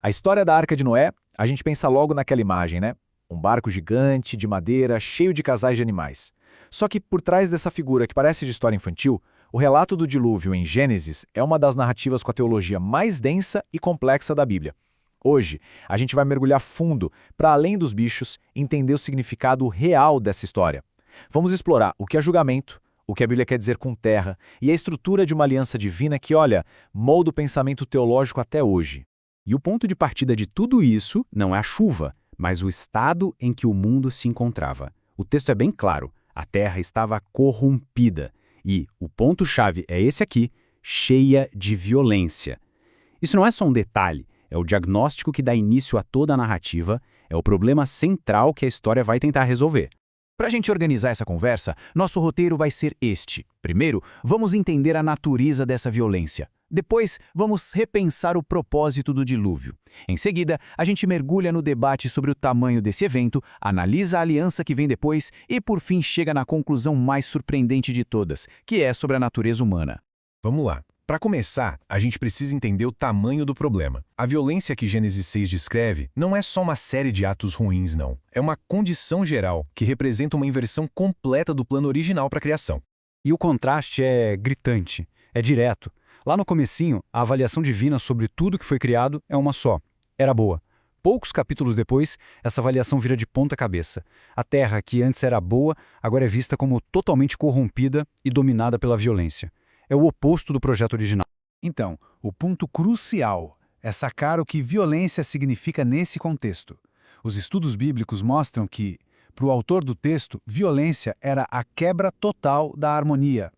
A história da Arca de Noé, a gente pensa logo naquela imagem, né? Um barco gigante, de madeira, cheio de casais de animais. Só que por trás dessa figura que parece de história infantil, o relato do dilúvio em Gênesis é uma das narrativas com a teologia mais densa e complexa da Bíblia. Hoje, a gente vai mergulhar fundo, para além dos bichos, entender o significado real dessa história. Vamos explorar o que é julgamento, o que a Bíblia quer dizer com terra e a estrutura de uma aliança divina que, olha, molda o pensamento teológico até hoje. E o ponto de partida de tudo isso não é a chuva, mas o estado em que o mundo se encontrava. O texto é bem claro, a terra estava corrompida. E o ponto-chave é esse aqui, cheia de violência. Isso não é só um detalhe, é o diagnóstico que dá início a toda a narrativa, é o problema central que a história vai tentar resolver. Para a gente organizar essa conversa, nosso roteiro vai ser este. Primeiro, vamos entender a natureza dessa violência. Depois, vamos repensar o propósito do dilúvio. Em seguida, a gente mergulha no debate sobre o tamanho desse evento, analisa a aliança que vem depois e, por fim, chega na conclusão mais surpreendente de todas, que é sobre a natureza humana. Vamos lá. Para começar, a gente precisa entender o tamanho do problema. A violência que Gênesis 6 descreve não é só uma série de atos ruins, não. É uma condição geral que representa uma inversão completa do plano original para a criação. E o contraste é gritante, é direto. Lá no comecinho, a avaliação divina sobre tudo que foi criado é uma só. Era boa. Poucos capítulos depois, essa avaliação vira de ponta cabeça. A terra, que antes era boa, agora é vista como totalmente corrompida e dominada pela violência. É o oposto do projeto original. Então, o ponto crucial é sacar o que violência significa nesse contexto. Os estudos bíblicos mostram que, para o autor do texto, violência era a quebra total da harmonia.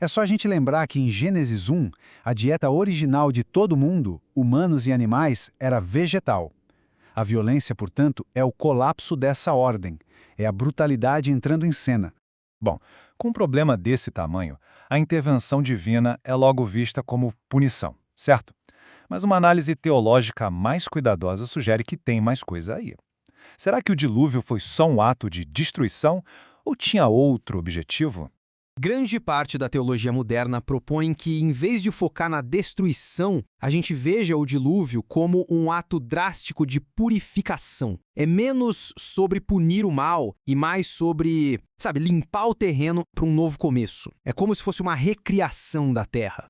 É só a gente lembrar que em Gênesis 1, a dieta original de todo mundo, humanos e animais, era vegetal. A violência, portanto, é o colapso dessa ordem, é a brutalidade entrando em cena. Bom, com um problema desse tamanho, a intervenção divina é logo vista como punição, certo? Mas uma análise teológica mais cuidadosa sugere que tem mais coisa aí. Será que o dilúvio foi só um ato de destruição ou tinha outro objetivo? Grande parte da teologia moderna propõe que, em vez de focar na destruição, a gente veja o dilúvio como um ato drástico de purificação. É menos sobre punir o mal e mais sobre, limpar o terreno para um novo começo. É como se fosse uma recriação da terra.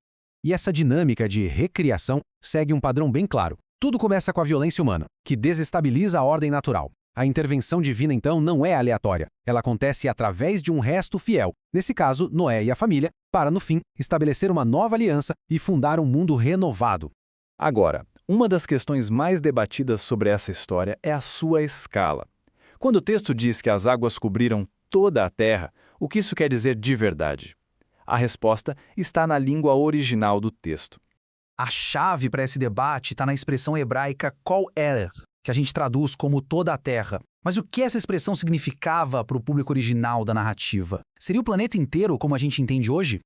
E essa dinâmica de recriação segue um padrão bem claro. Tudo começa com a violência humana, que desestabiliza a ordem natural. A intervenção divina, então, não é aleatória. Ela acontece através de um resto fiel, nesse caso, Noé e a família, para, no fim, estabelecer uma nova aliança e fundar um mundo renovado. Agora, uma das questões mais debatidas sobre essa história é a sua escala. Quando o texto diz que as águas cobriram toda a terra, o que isso quer dizer de verdade? A resposta está na língua original do texto. A chave para esse debate está na expressão hebraica kol eretz, que a gente traduz como toda a terra. Mas o que essa expressão significava para o público original da narrativa? Seria o planeta inteiro como a gente entende hoje?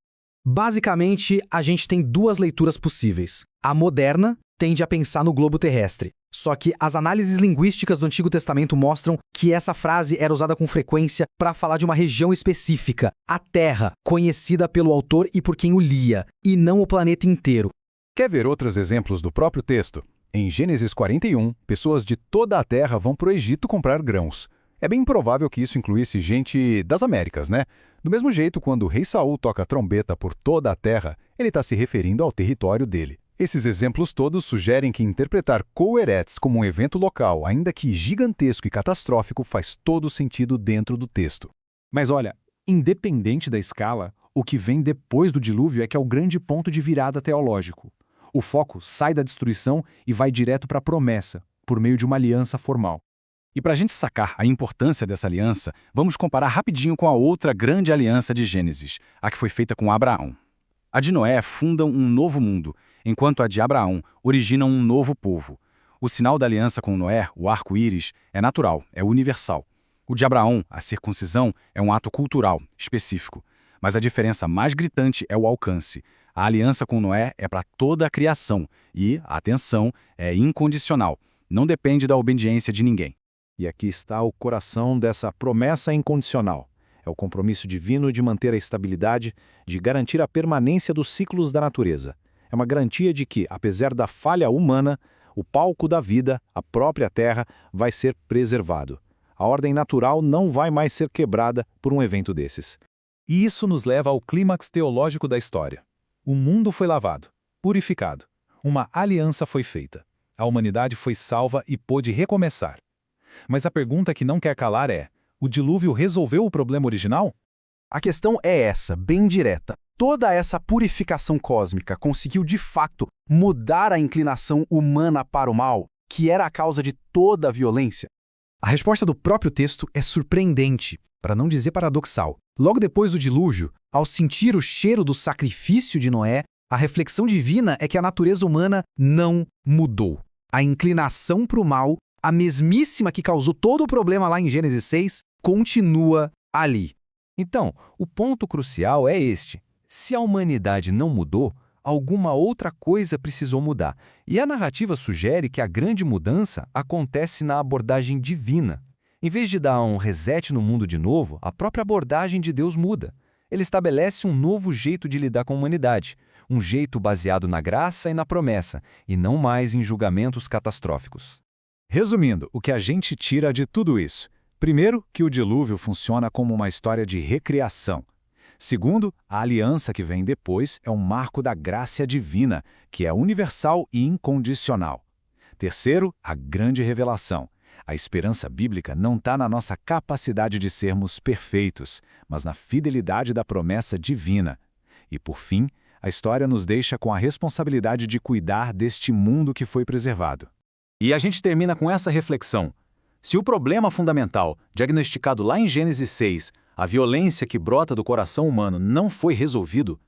Basicamente, a gente tem duas leituras possíveis. A moderna tende a pensar no globo terrestre. Só que as análises linguísticas do Antigo Testamento mostram que essa frase era usada com frequência para falar de uma região específica, a Terra, conhecida pelo autor e por quem o lia, e não o planeta inteiro. Quer ver outros exemplos do próprio texto? Em Gênesis 41, pessoas de toda a terra vão para o Egito comprar grãos. É bem provável que isso incluísse gente das Américas, né? Do mesmo jeito, quando o rei Saul toca a trombeta por toda a terra, ele está se referindo ao território dele. Esses exemplos todos sugerem que interpretar Kol Eretz como um evento local, ainda que gigantesco e catastrófico, faz todo sentido dentro do texto. Mas olha, independente da escala, o que vem depois do dilúvio é que é o grande ponto de virada teológico. O foco sai da destruição e vai direto para a promessa, por meio de uma aliança formal. E para a gente sacar a importância dessa aliança, vamos comparar rapidinho com a outra grande aliança de Gênesis, a que foi feita com Abraão. A de Noé funda um novo mundo, enquanto a de Abraão origina um novo povo. O sinal da aliança com Noé, o arco-íris, é natural, é universal. O de Abraão, a circuncisão, é um ato cultural, específico. Mas a diferença mais gritante é o alcance. A aliança com Noé é para toda a criação e, atenção, é incondicional. Não depende da obediência de ninguém. E aqui está o coração dessa promessa incondicional. É o compromisso divino de manter a estabilidade, de garantir a permanência dos ciclos da natureza. É uma garantia de que, apesar da falha humana, O palco da vida, a própria Terra, vai ser preservado. A ordem natural não vai mais ser quebrada por um evento desses. E isso nos leva ao clímax teológico da história. O mundo foi lavado, purificado. Uma aliança foi feita. A humanidade foi salva e pôde recomeçar. Mas a pergunta que não quer calar é: o dilúvio resolveu o problema original? A questão é essa, bem direta. Toda essa purificação cósmica conseguiu de fato mudar a inclinação humana para o mal, que era a causa de toda a violência? A resposta do próprio texto é surpreendente, para não dizer paradoxal. Logo depois do dilúvio, ao sentir o cheiro do sacrifício de Noé, a reflexão divina é que a natureza humana não mudou. A inclinação para o mal, a mesmíssima que causou todo o problema lá em Gênesis 6, continua ali. Então, o ponto crucial é este. Se a humanidade não mudou, alguma outra coisa precisou mudar. E a narrativa sugere que a grande mudança acontece na abordagem divina. Em vez de dar um reset no mundo de novo, a própria abordagem de Deus muda. Ele estabelece um novo jeito de lidar com a humanidade, um jeito baseado na graça e na promessa, e não mais em julgamentos catastróficos. Resumindo, o que a gente tira de tudo isso? Primeiro, que o dilúvio funciona como uma história de recriação. Segundo, a aliança que vem depois é um marco da graça divina, que é universal e incondicional. Terceiro, a grande revelação. A esperança bíblica não está na nossa capacidade de sermos perfeitos, mas na fidelidade da promessa divina. E, por fim, a história nos deixa com a responsabilidade de cuidar deste mundo que foi preservado. E a gente termina com essa reflexão. Se o problema fundamental, diagnosticado lá em Gênesis 6, a violência que brota do coração humano, não foi resolvido,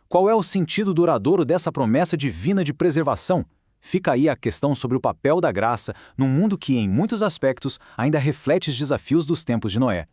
qual é o sentido duradouro dessa promessa divina de preservação? Fica aí a questão sobre o papel da graça num mundo que, em muitos aspectos, ainda reflete os desafios dos tempos de Noé.